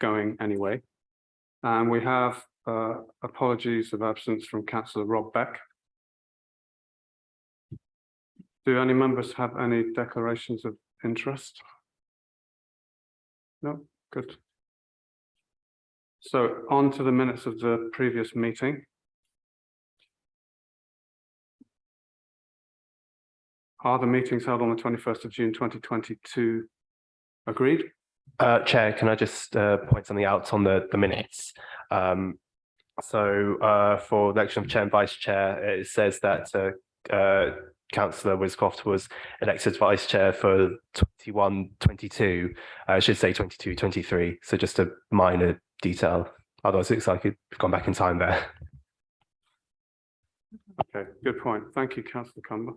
going anyway. And we have apologies of absence from Councillor Rob Beck. Do any members have any declarations of interest? No? Good. So on to the minutes of the previous meeting. Are the meetings held on the 21st of June 2022 agreed? Chair, can I just point something out on the minutes? For the election of chair and vice chair, it says that Councillor Wiscroft was elected vice chair for 21-22. I should say 22-23. So just a minor detail. Otherwise, it's like it's gone back in time there. Okay, good point. Thank you, Councillor Cumber.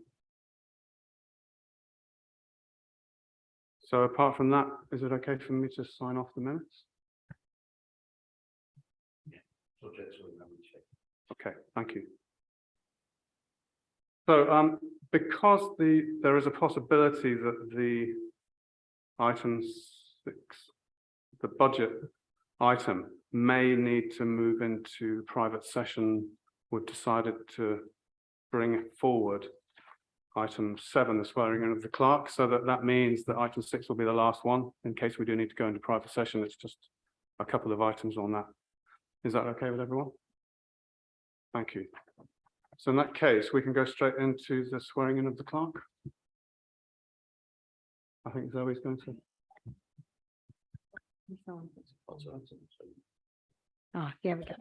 So apart from that, is it okay for me to sign off the minutes? Okay, thank you. So because there is a possibility that the item 6, the budget item, may need to move into private session, we've decided to bring forward item 7, the swearing in of the clerk, so that means that item 6 will be the last one. In case we do need to go into private session, it's just a couple of items on that. Is that okay with everyone? Thank you. So in that case, we can go straight into the swearing in of the clerk. I think Zoe's going to. Here we go.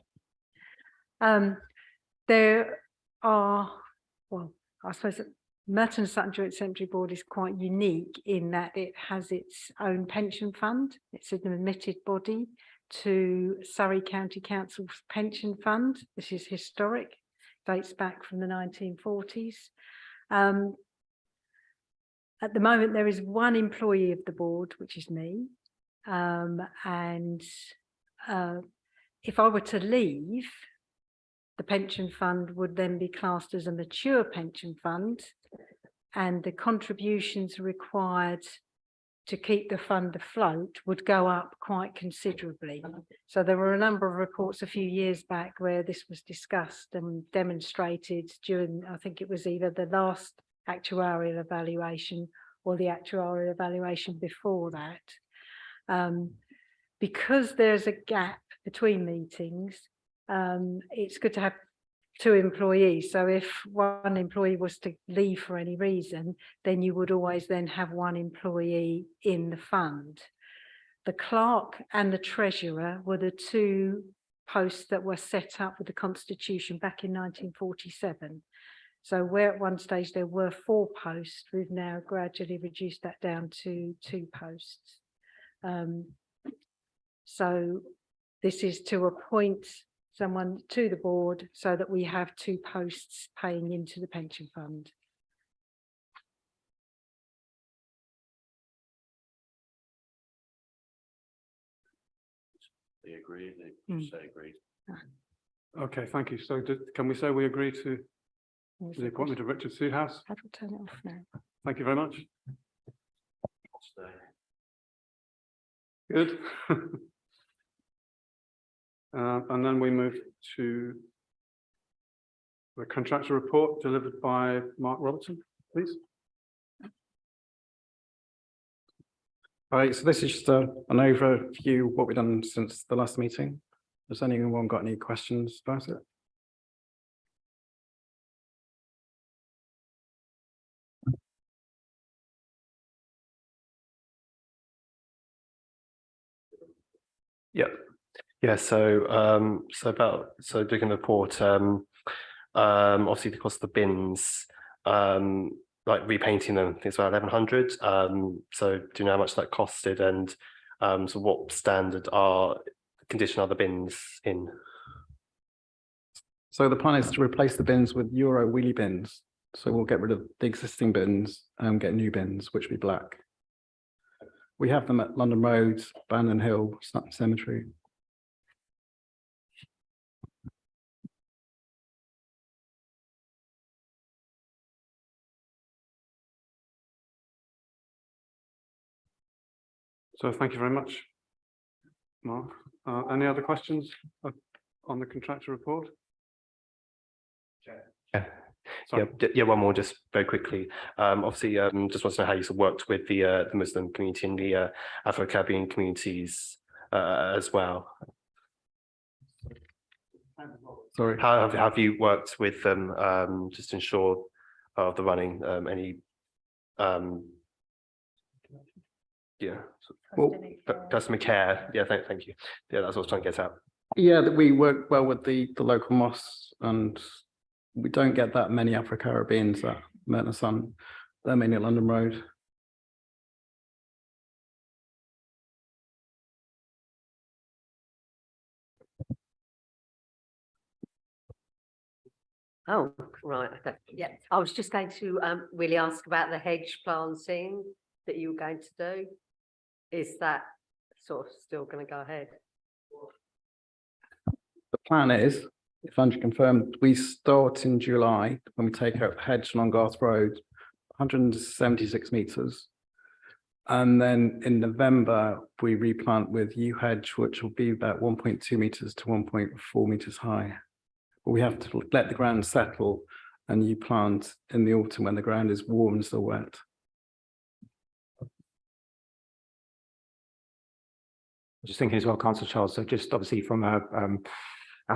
There are, well, I suppose that Merton Sutton Joint Cemetery Board is quite unique in that it has its own pension fund. It's an admitted body to Surrey County Council's pension fund. This is historic, dates back from the 1940s. At the moment, there is one employee of the board, which is me. If I were to leave, the pension fund would then be classed as a mature pension fund, and the contributions required to keep the fund afloat would go up quite considerably. So there were a number of reports a few years back where this was discussed and demonstrated during, I think it was either the last actuarial evaluation or the actuarial evaluation before that. Because there's a gap between meetings, it's good to have 2 employees. So if one employee was to leave for any reason, then you would always then have 1 employee in the fund. The clerk and the treasurer were the 2 posts that were set up with the Constitution back in 1947. So where at one stage there were 4 posts, we've now gradually reduced that down to 2 posts. So this is to appoint someone to the board so that we have 2 posts paying into the pension fund. They agree, they say agreed. Okay, thank you. So can we say we agree to the appointment of Richard Seedhouse? How do we turn it off now? Thank you very much. Good. And then we move to the contractor report delivered by Mark Robertson, please. All right, so this is just an overview of what we've done since the last meeting. Has anyone got any questions about it? Yeah. Yeah, so looking at the report, obviously the cost of the bins, like repainting them, I think it's about 1,100. So do you know how much that costed, and so what standard condition are the bins in? So the plan is to replace the bins with Euro wheelie bins. So we'll get rid of the existing bins and get new bins, which will be black. We have them at London Road, Bannon Hill, Sutton Cemetery. So thank you very much. Mark. Any other questions on the contractor report? Yeah. Sorry. Yeah, one more just very quickly. Obviously, just want to know how you sort of worked with the Muslim community and the Afro-Caribbean communities as well. Sorry. How have you worked with them just to ensure of the running any yeah, Well, customer care? Yeah, thank you. Yeah, that's what I was trying to get at. Yeah, that we work well with the local mosques, and we don't get that many Afro-Caribbeans at Merton and Sutton. They're mainly at London Road. Oh, right, okay, yeah, I was just going to really ask about the hedge planting that you were going to do. Is that sort of still going to go ahead? The plan is, if Andrew confirmed, we start in July when we take out the hedge along Garth Road, 176 metres. And then in November, we replant with yew hedge, which will be about 1.2 metres to 1.4 metres high. But we have to let the ground settle, and you plant in the autumn when the ground is warm and still wet. Just thinking as well, Councillor Charles, so just obviously from our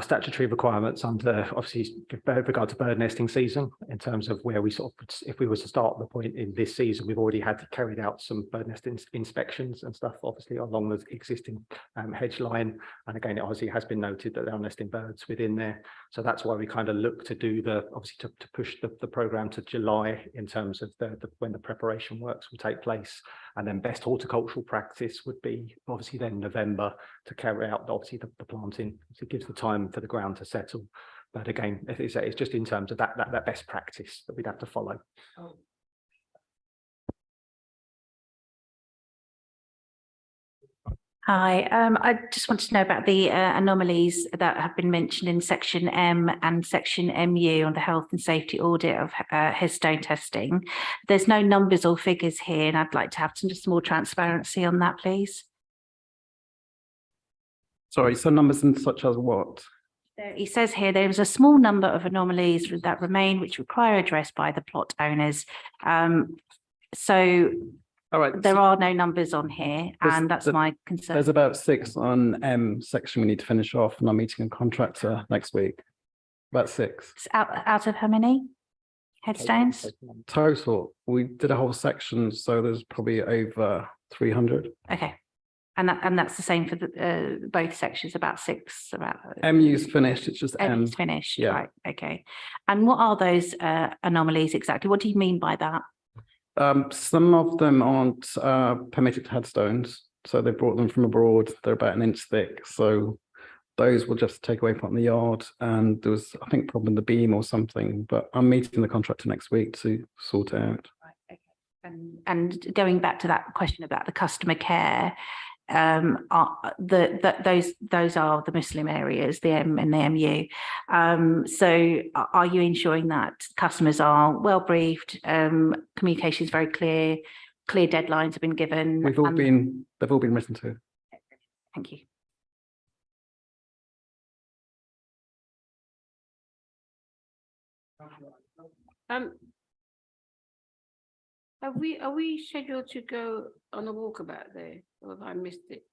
statutory requirements under obviously with regard to bird nesting season, in terms of where we sort of, if we were to start the point in this season, we've already had carried out some bird nesting inspections and stuff, obviously along the existing hedge line. And again, it obviously has been noted that there are nesting birds within there. So that's why we kind of look to do obviously to push the programme to July in terms of when the preparation works will take place. And then best horticultural practice would be obviously then November to carry out obviously the planting. So it gives the time for the ground to settle. But again, it's just in terms of that best practice that we'd have to follow. Hi, I just wanted to know about the anomalies that have been mentioned in section M and section MU on the health and safety audit of headstone testing. There's no numbers or figures here, and I'd like to have some just more transparency on that, please. Sorry, so numbers in such as what? He says here there is a small number of anomalies that remain which require address by the plot owners. So All right, there are no numbers on here, and that's my concern. there's about 6 on M section we need to finish off, and I'm meeting a contractor next week. About 6. It's out of how many headstones? Total, we did a whole section, so there's probably over 300. Okay, and that's the same for the both sections, about 6. About MU's finished, it's just M. it's finished, yeah. right? Okay, and what are those anomalies exactly? What do you mean by that? Some of them aren't permitted headstones, so they brought them from abroad. They're about 1 inch thick, so those will just take away from the yard. And there was, I think, problem with the beam or something. But I'm meeting the contractor next week to sort it out. Right, okay. And going back to that question about the customer care, those are the Muslim areas, the M and the MU. So are you ensuring that customers are well briefed, communication is very clear deadlines have been given? They've all been written to. Thank you. Are we scheduled to go on a walkabout there, or have I missed it?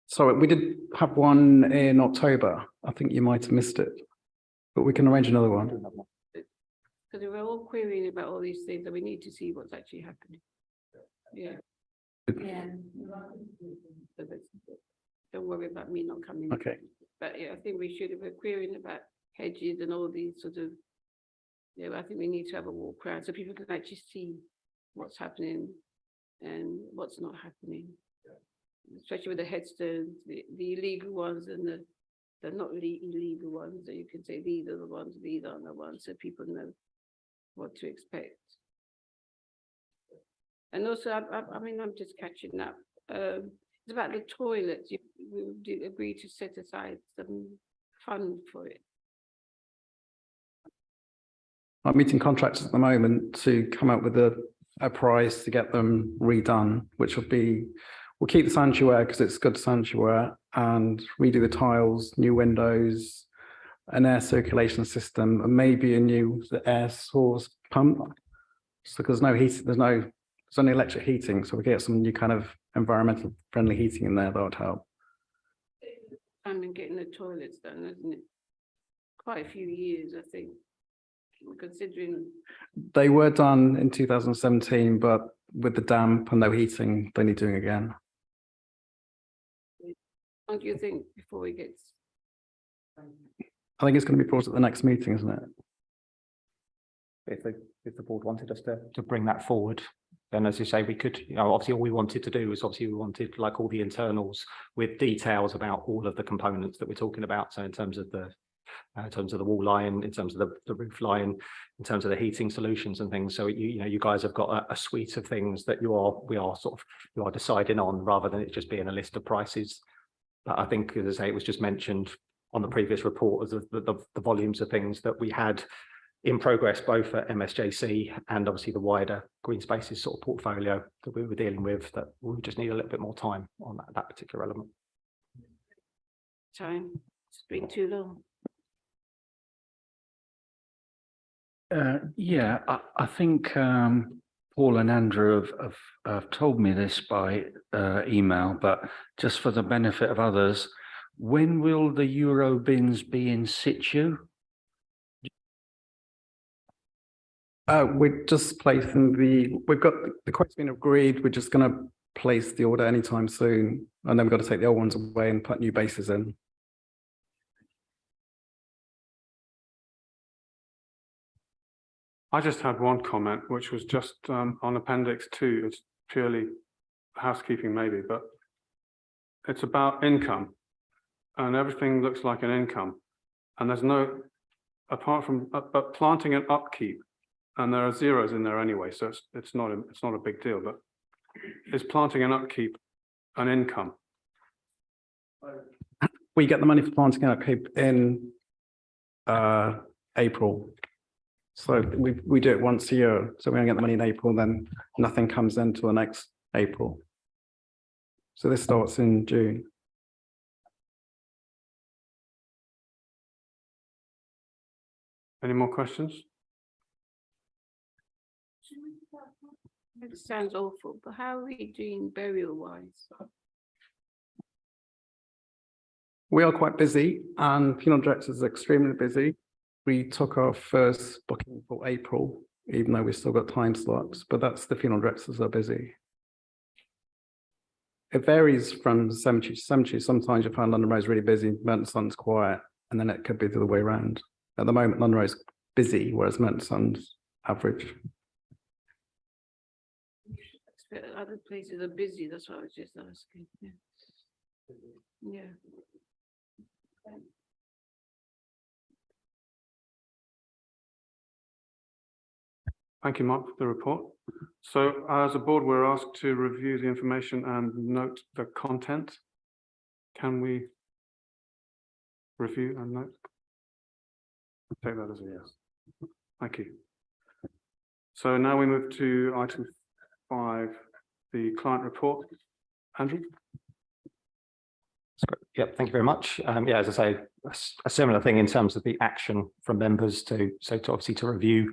Sorry, we did have one in October. I think you might have missed it, but we can arrange another one. Because we're all querying about all these things, and we need to see what's actually happening. Yeah. Yeah. So don't worry about me not coming. Okay. But yeah, I think we should, if we're querying about hedges and all these sort of, you know, I think we need to have a walk around so people can actually see what's happening and what's not happening. Especially with the headstones, the illegal ones and the not really illegal ones, that you can say these are the ones, these aren't the ones, so people know what to expect. And also, I mean, I'm just catching up. It's about the toilets. We did agree to set aside some fund for it. I'm meeting contractors at the moment to come up with a a price to get them redone, which will be, we'll keep the sanctuary because it's good sanctuary and redo the tiles, new windows, an air circulation system, and maybe a new air source pump. So because there's only electric heating, so we get some new kind of environmental friendly heating in there that would help. And getting the toilets done, isn't it? Quite a few years, I think, considering. They were done in 2017, but with the damp and no heating, they need doing again. What do you think before it gets? I think it's going to be brought at the next meeting, isn't it? If the board wanted us to bring that forward, then as you say, we could, obviously all we wanted to do was obviously we wanted like all the internals with details about all of the components that we're talking about. So in terms of the wall line, in terms of the roof line, in terms of the heating solutions and things. So you guys have got a suite of things that you are deciding on, rather than it just being a list of prices. But I think, as I say, it was just mentioned on the previous report as the volumes of things that we had in progress, both at MSJC and obviously the wider green spaces sort of portfolio that we were dealing with, that we just need a little bit more time on that particular element. Time, it's been too long. Yeah, I think Paul and Andrew have told me this by email, but just for the benefit of others, when will the Euro bins be in situ? We're just placing we've got the quote's been agreed. We're just going to place the order anytime soon. And then we've got to take the old ones away and put new bases in. I just had one comment, which was just on Appendix 2. It's purely housekeeping maybe, but it's about income. And everything looks like an income. And there's no, apart from but planting and upkeep, and there are zeros in there anyway, so it's not a big deal, but is planting and upkeep an income? We get the money for planting and upkeep in April. So we do it once a year. So we only get the money in April, then nothing comes in till the next April. So this starts in June. Any more questions? It sounds awful, but how are we doing burial wise? We are quite busy, and funeral directors are extremely busy. We took our first booking for April, even though we've still got time slots, but that's the funeral directors are busy. It varies from cemetery to cemetery. Sometimes you find London Road's really busy, Merton Sutton's quiet, and then it could be the other way around. At the moment, London Road's busy, whereas Merton Sutton's average. Other places are busy, that's what I was just asking. Yeah. Thank you, Mark, for the report. So as a board, we're asked to review the information and note the content. Can we review and note? Take that as a yes. Thank you. So now we move to item 5, the client report. Andrew? Yep, thank you very much. Yeah, as I say, a similar thing in terms of the action from members to obviously to review,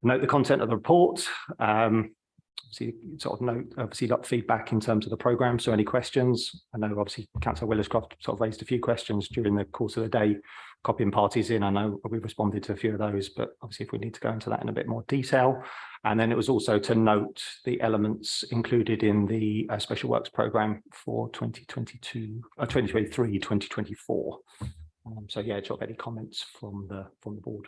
note the content of the report. Obviously, sort of note obviously like feedback in terms of the programme. So any questions? I know obviously Councillor Williscroft sort of raised a few questions during the course of the day, copying parties in. I know we've responded to a few of those, but obviously if we need to go into that in a bit more detail. And then it was also to note the elements included in the special works programme for 2023, 2024. So yeah, sort of any comments from the board.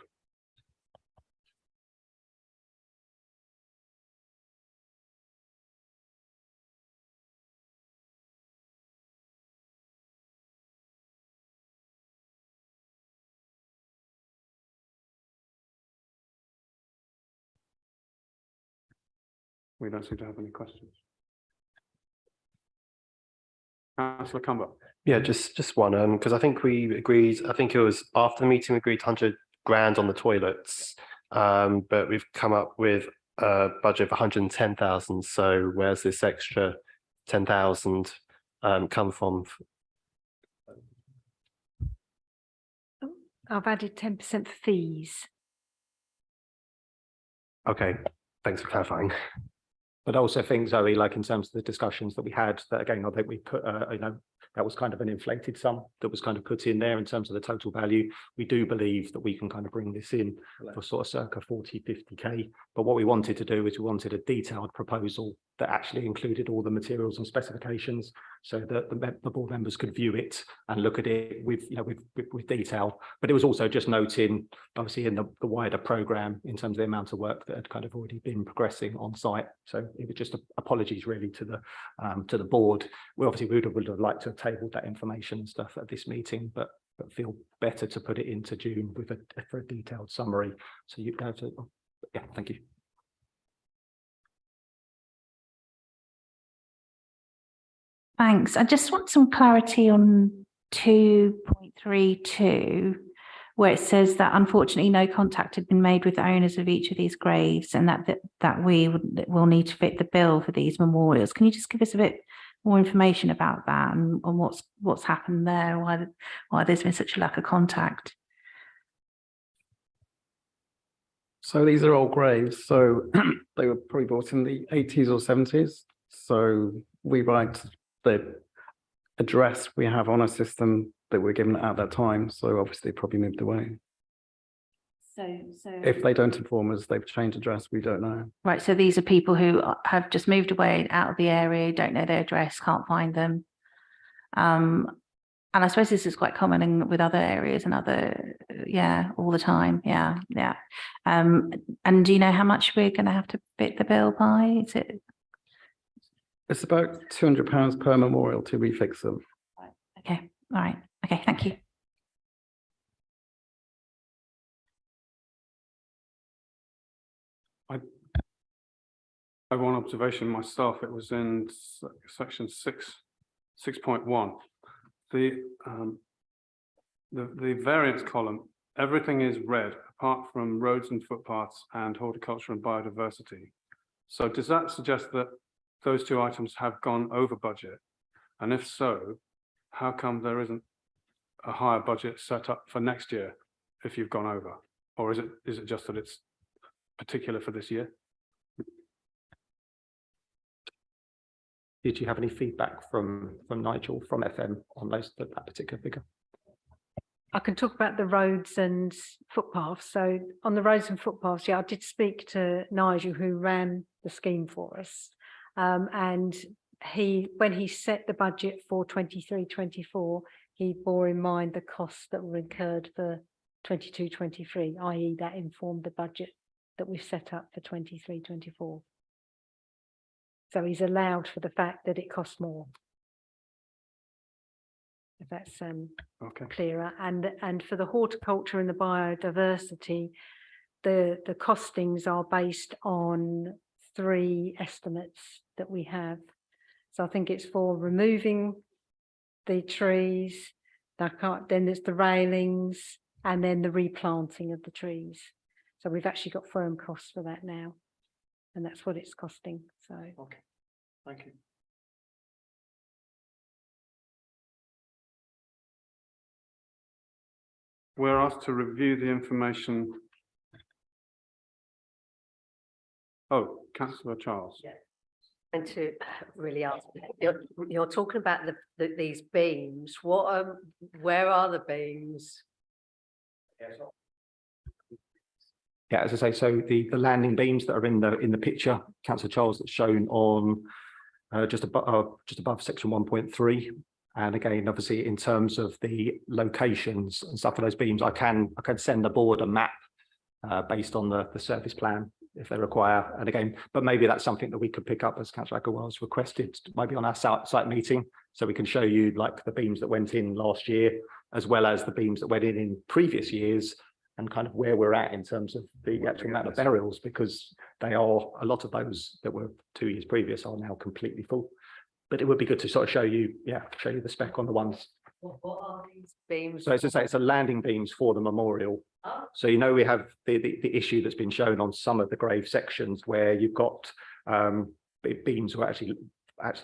We don't seem to have any questions. Councillor Cumber. Yeah, just one, because I think we agreed, I think it was after the meeting we agreed 100 grand on the toilets, but we've come up with budget of 110,000. So where's this extra 10,000 come from? I've added 10% fees. Okay, thanks for clarifying. But I also think, Zoe, like in terms of the discussions that we had, that again, I think we put, that was kind of an inflated sum that was kind of put in there in terms of the total value. We do believe that we can kind of bring this in for sort of circa 40, 50K. But what we wanted to do is we wanted a detailed proposal that actually included all the materials and specifications so that the board members could view it and look at it with, with detail. But it was also just noting, obviously, in the wider programme in terms of the amount of work that had kind of already been progressing on site. So it was just apologies really to the board. We obviously would have liked to have tabled that information and stuff at this meeting, but feel better to put it into June with for a detailed summary. So you go to, yeah, thank you. Thanks. I just want some clarity on 2.32, where it says that unfortunately no contact had been made with the owners of each of these graves, and that we will need to fit the bill for these memorials. Can you just give us a bit more information about that and what's happened there? Why there's been such a lack of contact? So these are old graves. So they were probably bought in the 80s or 70s. So we write the address we have on a system that we're given at that time. So obviously probably moved away. So If they don't inform us they've changed address, we don't know. right, so these are people who have just moved away out of the area, don't know their address, can't find them. And I suppose this is quite common with other areas and all the time. Yeah. And do you know how much we're going to have to fit the bill by? Is it? It's about £200 per memorial to refix them. Okay, all right. Okay, thank you. I have one observation myself. It was in section 6.1. The variance column, everything is red apart from roads and footpaths and horticulture and biodiversity. So does that suggest that those two items have gone over budget? And if so, how come there isn't a higher budget set up for next year if you've gone over? Or is it just that it's particular for this year? Did you have any feedback from Nigel from FM on that particular figure? I can talk about the roads and footpaths. So on the roads and footpaths, yeah, I did speak to Nigel, who ran the scheme for us. And when he set the budget for 23-24, he bore in mind the costs that were incurred for 22-23, i.e. that informed the budget that we've set up for 23-24. So he's allowed for the fact that it costs more. If that's Okay. clearer. And for the horticulture and the biodiversity, the costings are based on 3 estimates that we have. So I think it's for removing the trees, then there's the railings, and then the replanting of the trees. So we've actually got firm costs for that now, and that's what it's costing. So Okay, thank you. We're asked to review the information. Oh, Councillor Charles. Yeah. And to really ask, you're talking about these beams. Where are the beams? Yeah, as I say, so the landing beams that are in the picture, Councillor Charles, that's shown on just above section 1.3. And again, obviously, in terms of the locations and stuff for those beams, I can send the board a map based on the service plan if they require. And again, but maybe that's something that we could pick up as Councillor Agarwal's requested, maybe on our site meeting, so we can show you like the beams that went in last year, as well as the beams that went in previous years, and kind of where we're at in terms of the actual amount of burials, because they are, a lot of those that were 2 years previous are now completely full. But it would be good to sort of show you the spec on the ones. What are these beams? So as I say, it's a landing beams for the memorial. So you know we have the issue that's been shown on some of the grave sections where you've got beams were actually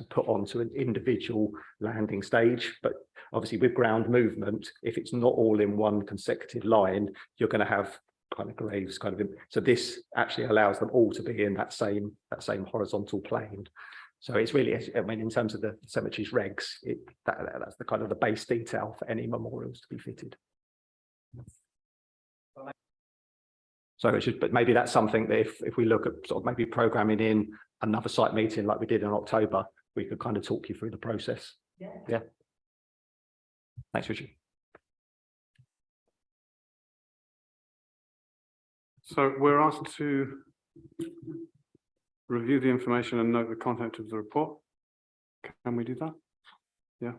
put onto an individual landing stage, but obviously with ground movement, if it's not all in one consecutive line, you're going to have kind of graves so this actually allows them all to be in that same horizontal plane. So it's really, I mean, in terms of the cemetery's regs, that's the kind of the base detail for any memorials to be fitted. So it's just, but maybe that's something that if we look at sort of maybe programming in another site meeting like we did in October, we could kind of talk you through the process. Yeah. Thanks, Richard. So we're asked to review the information and note the content of the report. Can we do that? Yeah.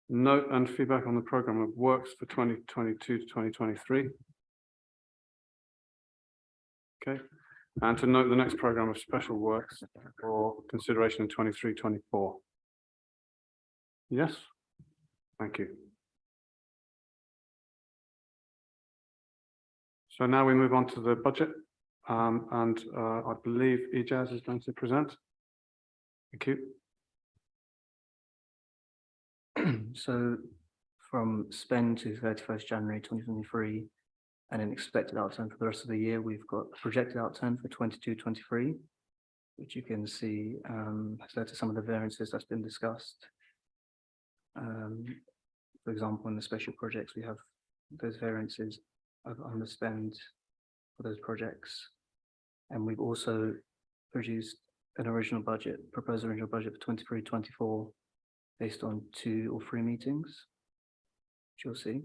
Note and feedback on the program of works for 2022 to 2023. Okay, and to note the next program of special works for consideration in 23-24. Yes, thank you. So now we move on to the budget, and I believe Ijaz is going to present. Thank you. So from spend to 31st January 2023 and an expected outturn for the rest of the year, we've got a projected outturn for 22-23, which you can see has led to some of the variances that's been discussed. For example, in the special projects, we have those variances of underspend for those projects. And we've also produced an proposed original budget for 23-24 based on 2 or 3 meetings, which you'll see.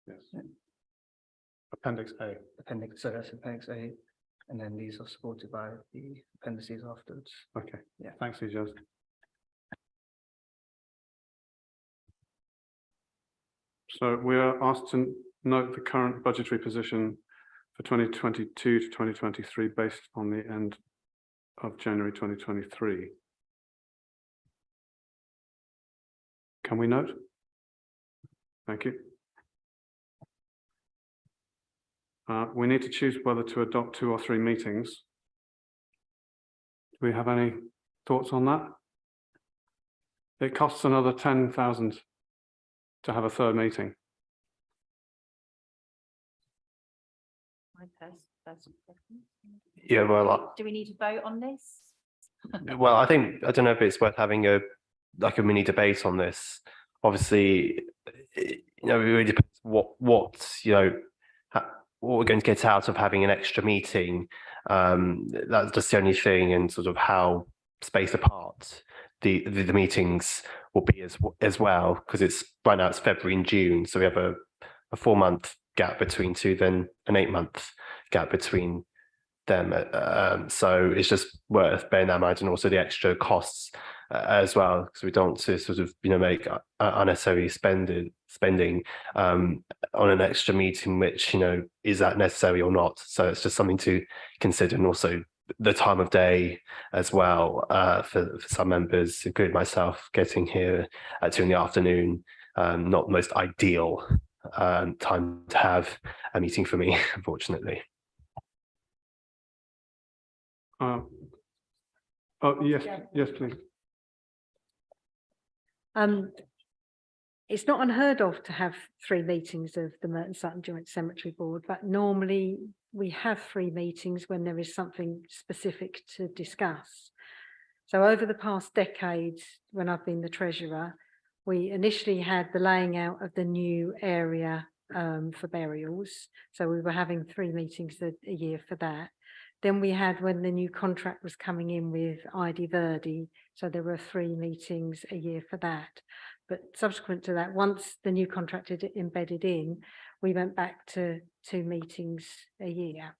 Yes. Yeah. Appendix A. So that's Appendix A, and then these are supported by the appendices afterwards. Okay. Yeah. Thanks, Ijaz. So we are asked to note the current budgetary position for 2022 to 2023 based on the end of January 2023. Can we note? Thank you. We need to choose whether to adopt 2 or 3 meetings. Do we have any thoughts on that? It costs another 10,000 to have a 3rd meeting. Yeah, well, Do we need to vote on this? well, I don't know if it's worth having a mini debate on this. Obviously, it really depends what we're going to get out of having an extra meeting. That's just the only thing, and sort of how spaced apart the meetings will be as well, because it's right now it's February and June, so we have a 4-month gap between 2, then an 8-month gap between them. So it's just worth bearing that in mind, and also the extra costs as well, because we don't want to sort of make unnecessary spending on an extra meeting, which is that necessary or not. So it's just something to consider, and also the time of day as well, for some members, including myself, getting here at 2 in the afternoon, not the most ideal time to have a meeting for me, unfortunately. Oh, yes, yes, please. It's not unheard of to have 3 meetings of the Merton Sutton Joint Cemetery Board, but normally we have 3 meetings when there is something specific to discuss. So over the past decade, when I've been the treasurer, we initially had the laying out of the new area for burials. So we were having 3 meetings a year for that. Then we had when the new contract was coming in with ID Verdi, so there were 3 meetings a year for that. But subsequent to that, once the new contract had embedded in, we went back to 2 meetings a year.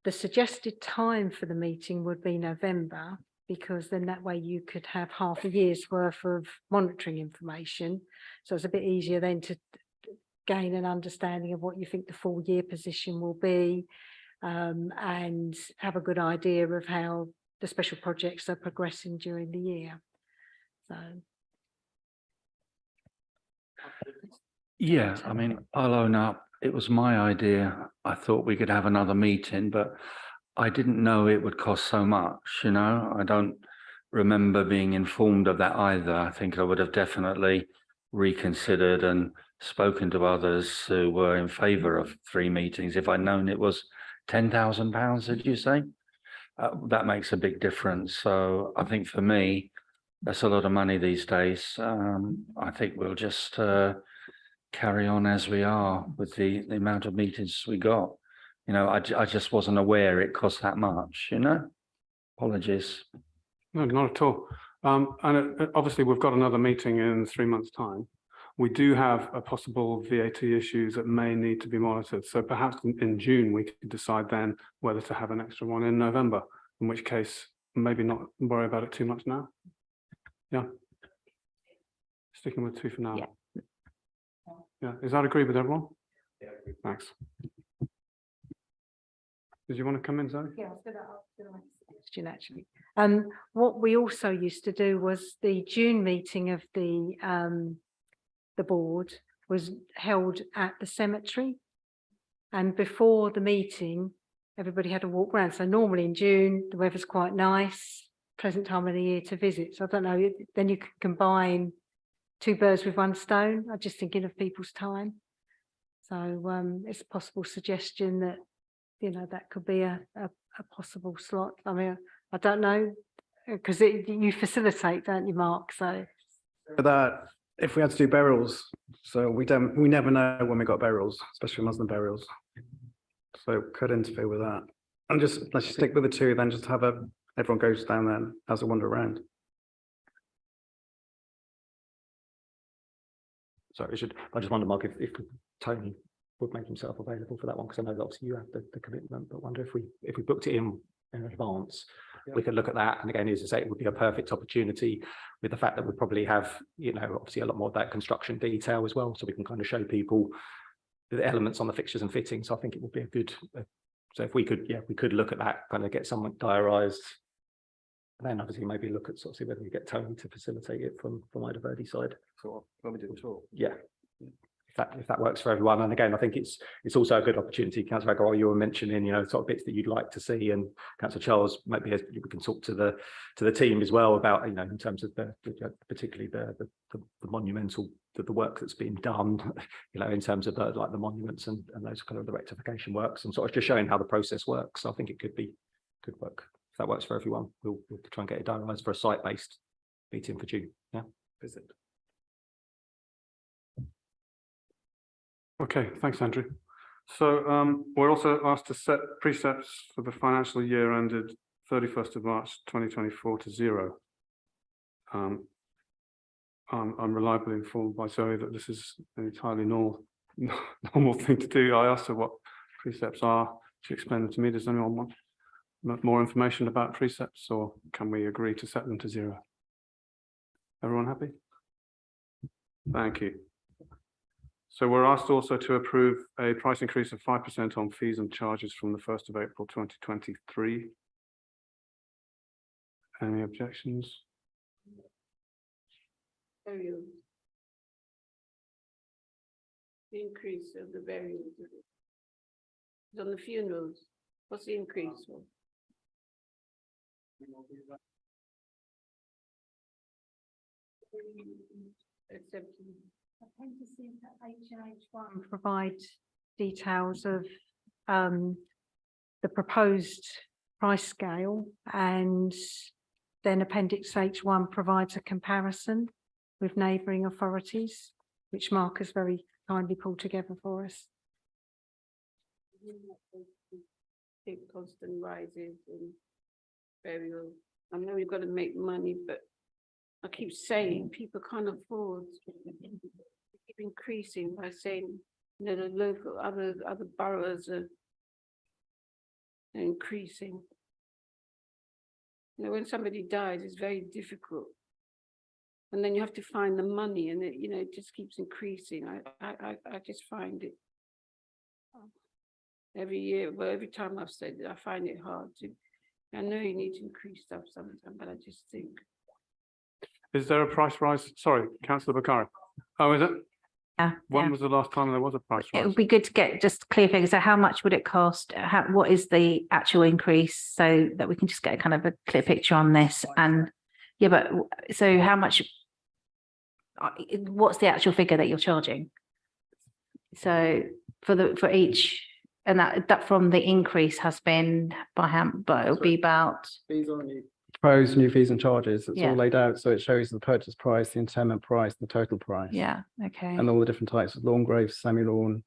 The suggested time for the meeting would be November, because then that way you could have half a year's worth of monitoring information. So it's a bit easier then to gain an understanding of what you think the full year position will be, and have a good idea of how the special projects are progressing during the year. So. Yeah, I mean, I'll own up, it was my idea. I thought we could have another meeting, but I didn't know it would cost so much, you know? I don't remember being informed of that either. I think I would have definitely reconsidered and spoken to others who were in favour of 3 meetings. If I'd known it was £10,000, did you say? That makes a big difference. So I think for me, that's a lot of money these days. I think we'll just carry on as we are with the amount of meetings we got. You know, I just wasn't aware it cost that much, you know? Apologies. No, not at all. Obviously, we've got another meeting in 3 months' time. We do have a possible VAT issues that may need to be monitored. So perhaps in June, we could decide then whether to have an extra one in November, in which case, maybe not worry about it too much now. Yeah. Sticking with 2 for now. Yeah. Yeah, is that agree with everyone? Yeah. Thanks. Did you want to come in, Zoe? Yeah, I was going to ask the next question actually. What we also used to do was the June meeting of the board was held at the cemetery, and before the meeting, everybody had to walk around. So normally in June, the weather's quite nice, pleasant time of the year to visit. So I don't know, then you could combine 2 birds with 1 stone. I'm just thinking of people's time. So it's a possible suggestion that, you know, that could be a possible slot. I mean, I don't know, because you facilitate, don't you, Mark? So For that, if we had to do burials, so we never know when we got burials, especially Muslim burials. So could interfere with that. And just let's just stick with the 2, then just have everyone goes down there as a wander around. Sorry, I just wonder, Mark, if Tony would make himself available for that one, because I know that obviously you have the commitment, but wonder if we booked it in advance, we could look at that. And again, as I say, it would be a perfect opportunity with the fact that we probably have, you know, obviously a lot more of that construction detail as well, so we can kind of show people the elements on the fixtures and fittings. So I think it would be a good, so if we could, yeah, we could look at that, kind of get someone diarised, and then obviously maybe look at sort of see whether we get Tony to facilitate it from Ida Verdi side. So when we do the tour. Yeah. If that works for everyone. And again, I think it's also a good opportunity, Councillor Agarwal, you were mentioning, you know, sort of bits that you'd like to see, and Councillor Charles, maybe we can talk to the team as well about, you know, in terms of particularly the monumental, the work that's been done, you know, in terms of like the monuments and those kind of the rectification works, and sort of just showing how the process works. So I think it could work. If that works for everyone, we'll try and get it diarised for a site-based meeting for June. Yeah, visit. Okay, thanks, Andrew. So we're also asked to set precepts for the financial year ended 31st of March 2024 to 0. I'm reliably informed by Zoe that this is an entirely normal thing to do. I asked her what precepts are. She explained them to me. Does anyone want more information about precepts, or can we agree to set them to 0? Everyone happy? Thank you. So we're asked also to approve a price increase of 5% on fees and charges from the 1st of April 2023. Any objections? Burial. The increase of the burials. It's on the funerals. What's the increase for? Accepting. I tend to see that H&H1 provide details of the proposed price scale, and then Appendix H1 provides a comparison with neighbouring authorities, which Mark has very kindly pulled together for us. Big constant rises in burial. I know we've got to make money, but I keep saying people can't afford. They keep increasing by saying, you know, the local other boroughs are increasing. You know, when somebody dies, it's very difficult, and then you have to find the money, and it, you know, it just keeps increasing. I just find it every year. Well, every time I've said it, I find it hard to. I know you need to increase stuff sometime, but I just think. Is there a price rise? Sorry, councillor Bakari. Oh, is it? Yeah, When yeah. was the last time there was a price It rise? would be good to get just clear figures. So how much would it cost? What is the actual increase so that we can just get a kind of a clear picture on this? And yeah, but so how much, what's the actual figure that you're charging? So for each, and that from the increase has been by how, but it'll be about, Fees on new. Proposed new fees and charges, it's Yeah. all laid out, so it shows the purchase price, the interment price, the total price. yeah, okay. And all the different types of lawn graves, semi-lawn,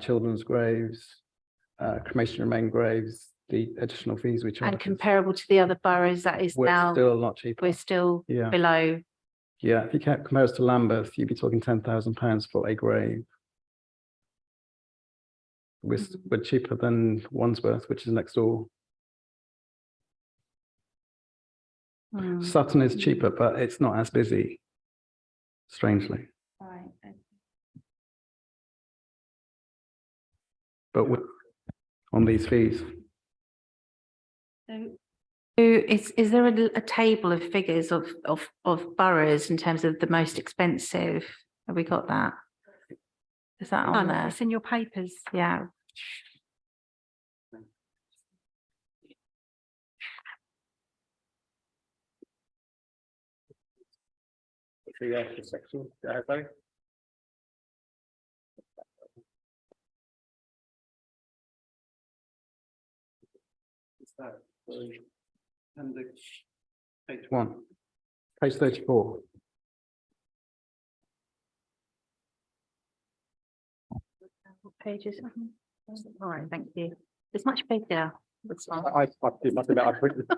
children's graves, cremation remain graves, the additional fees we charge. And comparable to the other boroughs, that is We're now, still a lot cheaper. we're still Yeah. below. Yeah, if you compare us to Lambeth, you'd be talking £10,000 for a grave. We're cheaper than Wandsworth, which is next door. Hmm. Sutton is cheaper, but it's not as busy, strangely. Right. But on these fees, So is there a table of figures of boroughs in terms of the most expensive? Have we got that? Is that on there? It's in your papers. Yeah. The section, sorry. Is that the appendix? page 1, page 34. Pages. All right, thank you. It's much bigger. It's not. I must admit, I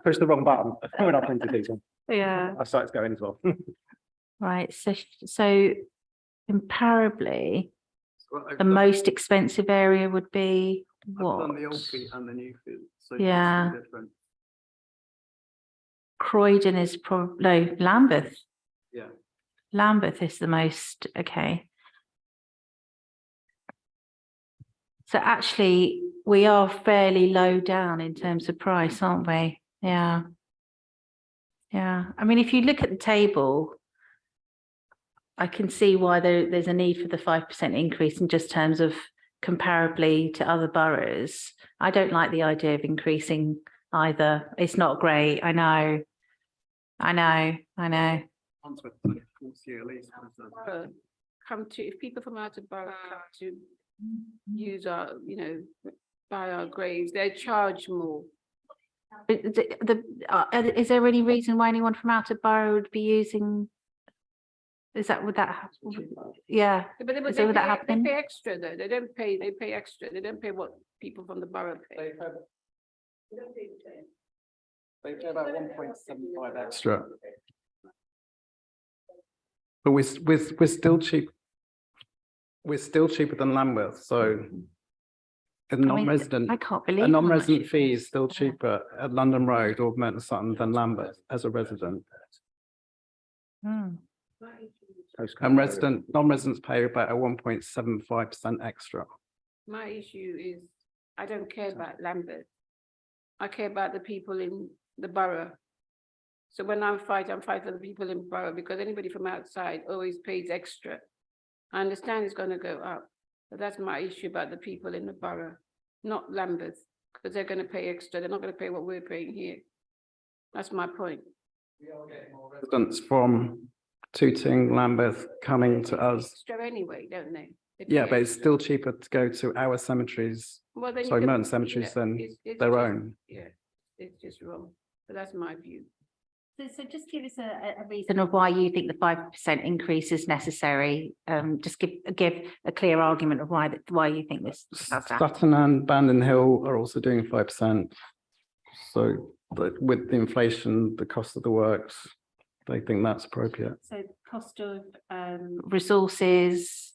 pushed the wrong button when I printed these on. Yeah. I started going as well. Right. So comparably, the most expensive area would be what? The old fee and the new fee. So Yeah. different. Croydon is probably, no, Lambeth. Yeah. Lambeth is the most, okay. So actually, we are fairly low down in terms of price, aren't we? Yeah. Yeah. I mean, if you look at the table, I can see why there's a need for the 5% increase in just terms of comparably to other boroughs. I don't like the idea of increasing either. It's not great. I know. Come to, if people from out of borough come to use our, buy our graves, they're charged more. Is there any reason why anyone from out of borough would be using? Would that happen? Yeah. But Is that they happening? pay extra though. They pay extra. They don't pay what people from the borough pay. They pay about 1.75 extra. But we're still cheap. We're still cheaper than Lambeth, so a non-resident, I can't believe a how much non-resident it fee is. is still cheaper at London Road or Merton Sutton than Lambeth as a resident. Hmm. And non-residents pay about a 1.75% extra. My issue is, I don't care about Lambeth. I care about the people in the borough. So when I'm fighting for the people in borough, because anybody from outside always pays extra. I understand it's going to go up, but that's my issue about the people in the borough, not Lambeth, because they're going to pay extra. They're not going to pay what we're paying here. That's my point. We are getting more residents from Tooting, Lambeth coming to us. Extra anyway, don't they? They Yeah, pay but it's extra. still cheaper to go to our cemeteries, Well, then you sorry, can- Merton cemeteries yeah, than it's their just- own. Yeah, it's just wrong, but that's my view. So just give us a reason of why you think the 5% increase is necessary. Just give a clear argument of why you think this. Sutton and Bandon Hill are also doing 5%. So with the inflation, the cost of the works, they think that's appropriate. So cost of resources,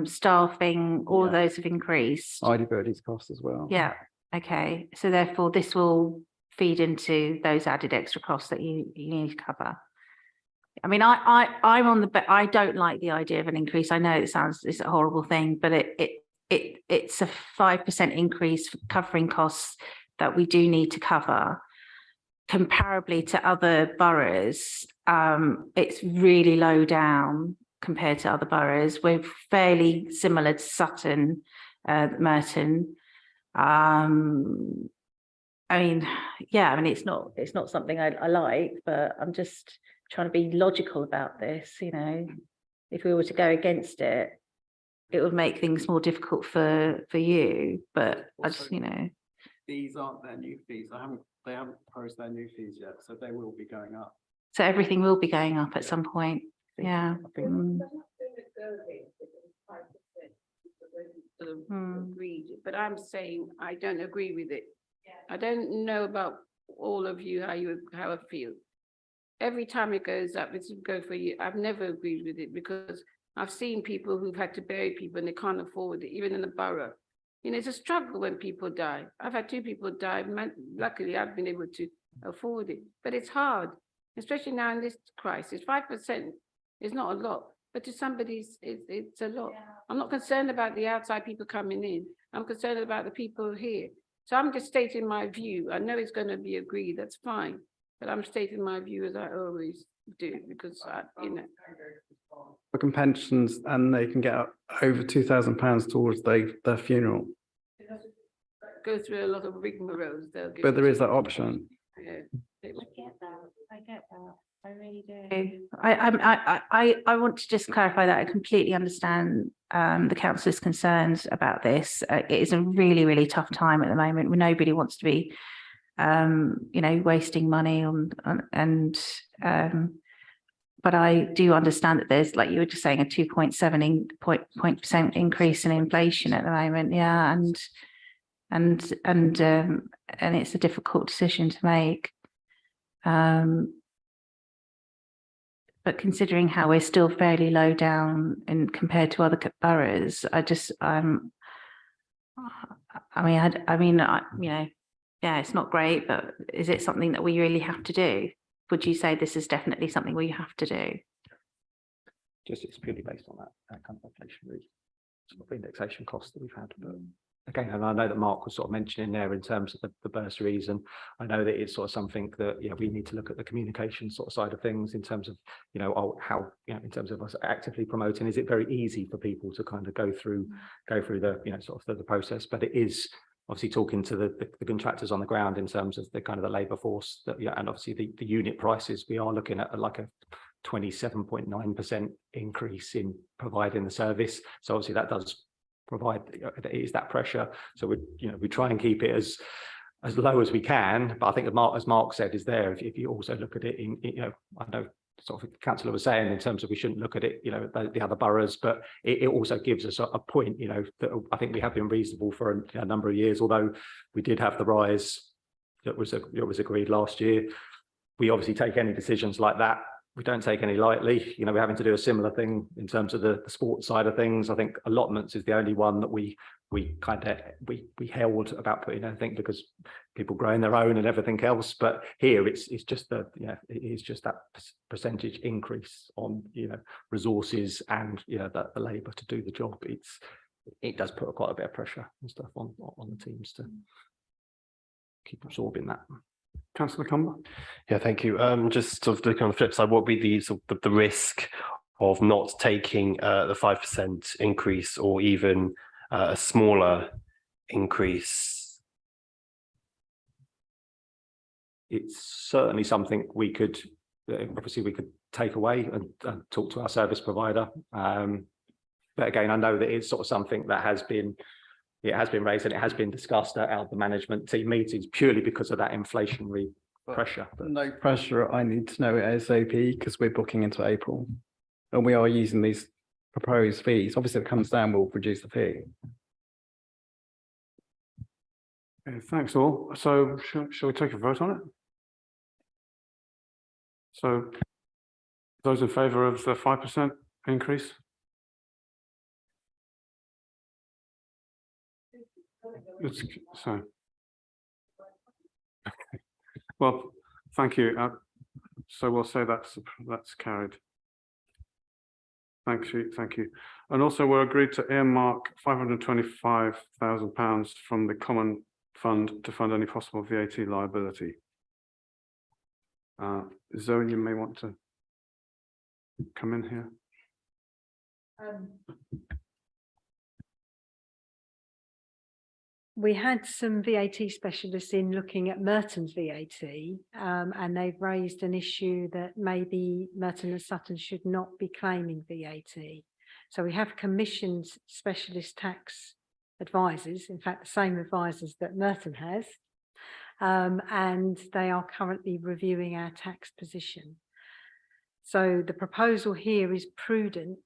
staffing, all Yeah. those have increased. ID Birdie's cost as well. Yeah, okay. So therefore this will feed into those added extra costs that you need to cover. I mean, I'm on I don't like the idea of an increase. I know it's a horrible thing, but it's a 5% increase for covering costs that we do need to cover. Comparably to other boroughs, it's really low down compared to other boroughs. We're fairly similar to Sutton, Merton. I mean, yeah, I mean, it's not something I like, but I'm just trying to be logical about this. You know, if we were to go against it, it would make things more difficult for you. But I just, you know, These aren't their new fees. They haven't proposed their new fees yet, so they will be going up. so everything will be going up at some point. Yeah. Mm. Sort of Hmm. agreed, but I'm saying I don't agree with it. I don't know about all of you, how I feel. Every time it goes up, it's go for you. I've never agreed with it because I've seen people who've had to bury people and they can't afford it, even in the borough. You know, it's a struggle when people die. I've had 2 people die. Luckily, I've been able to afford it, but it's hard, especially now in this crisis. 5% is not a lot, but to somebody, it's a lot. I'm not concerned about the outside people coming in. I'm concerned about the people here. So I'm just stating my view. I know it's going to be agreed. That's fine, but I'm stating my view as I always do because you know. Working pensions, and they can get over £2,000 towards their funeral. Go through a lot of rigmaroles. But there is that option. Yeah. I get that. I really do. I want to just clarify that I completely understand the councillor's concerns about this. It is a really, really tough time at the moment where nobody wants to be, you know, wasting money but I do understand that there's, like you were just saying, a 2.7% increase in inflation at the moment. Yeah, and it's a difficult decision to make. But considering how we're still fairly low down in compared to other boroughs, you know, yeah, it's not great, but is it something that we really have to do? Would you say this is definitely something we have to do? Just it's purely based on that kind of inflationary sort of indexation cost that we've had. But again, and I know that Mark was sort of mentioning there in terms of the bursaries, and I know that it's sort of something that, you know, we need to look at the communication sort of side of things in terms of, you know, how, you know, in terms of us actively promoting. Is it very easy for people to kind of go through the, you know, sort of the process? But it is obviously talking to the contractors on the ground in terms of the kind of the labour force that, yeah, and obviously the unit prices. We are looking at like a 27.9% increase in providing the service. So obviously that does provide, is that pressure. So we try and keep it as low as we can. But I think as Mark said, is there, if you also look at it in, you know, I know sort of the councillor was saying in terms of we shouldn't look at it, you know, the other boroughs, but it also gives us a point, you know, that I think we have been reasonable for a number of years, although we did have the rise that was agreed last year. We obviously take any decisions like that, we don't take any lightly. You know, we're having to do a similar thing in terms of the sports side of things. I think allotments is the only one that we held about putting anything because people growing their own and everything else. But here it's just it is just that percentage increase on, you know, resources and, you know, the labour to do the job. It does put quite a bit of pressure and stuff on the teams to keep absorbing that. Councillor Cumber. Yeah, thank you. Just sort of looking on the flip side, what would be the risk of not taking the 5% increase or even a smaller increase? It's certainly something we could take away and talk to our service provider. But again, I know that it's sort of something that has been raised and it has been discussed at the management team meetings purely because of that inflationary pressure. But no pressure. I need to know it ASAP because we're booking into April and we are using these proposed fees. Obviously, if it comes down, we'll reduce the fee. Okay, thanks all. So shall we take a vote on it? So those in favour of the 5% increase? So, okay. Well, thank you. So we'll say that's carried. Thank you. And also we're agreed to earmark £525,000 from the common fund to fund any possible VAT liability. Zoe, you may want to come in here. We had some VAT specialists in looking at Merton's VAT, and they've raised an issue that maybe Merton and Sutton should not be claiming VAT. So we have commissioned specialist tax advisors, in fact, the same advisors that Merton has, and they are currently reviewing our tax position. So the proposal here is prudent,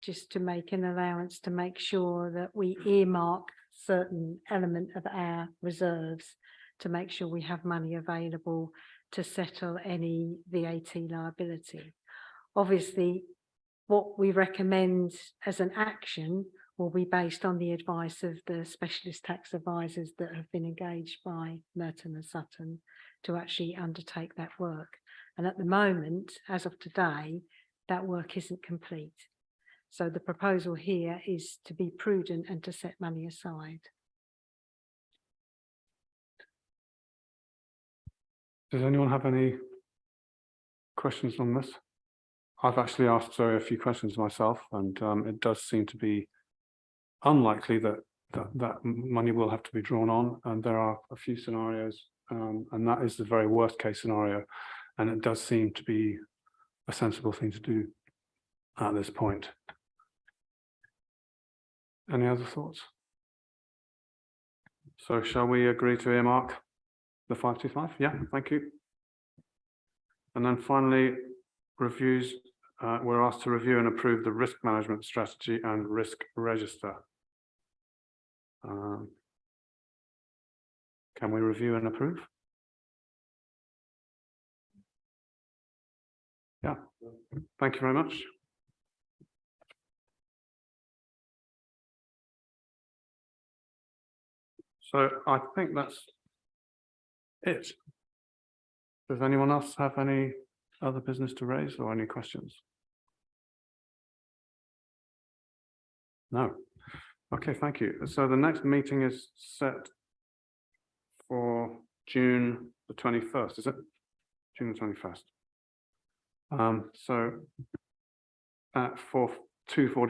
just to make an allowance to make sure that we earmark certain element of our reserves to make sure we have money available to settle any VAT liability. Obviously, what we recommend as an action will be based on the advice of the specialist tax advisors that have been engaged by Merton and Sutton to actually undertake that work. And at the moment, as of today, that work isn't complete. So the proposal here is to be prudent and to set money aside. Does anyone have any questions on this? I've actually asked Zoe a few questions myself, and it does seem to be unlikely that money will have to be drawn on, and there are a few scenarios, and that is the very worst case scenario, and it does seem to be a sensible thing to do at this point. Any other thoughts? So shall we agree to earmark the 525? Yeah, thank you. And then finally, reviews. We're asked to review and approve the risk management strategy and risk register. Can we review and approve? Yeah, thank you very much. So I think that's it. Does anyone else have any other business to raise or any questions? No. Okay, thank you. So the next meeting is set for June the 21st, is it? June the 21st. So at 2:40.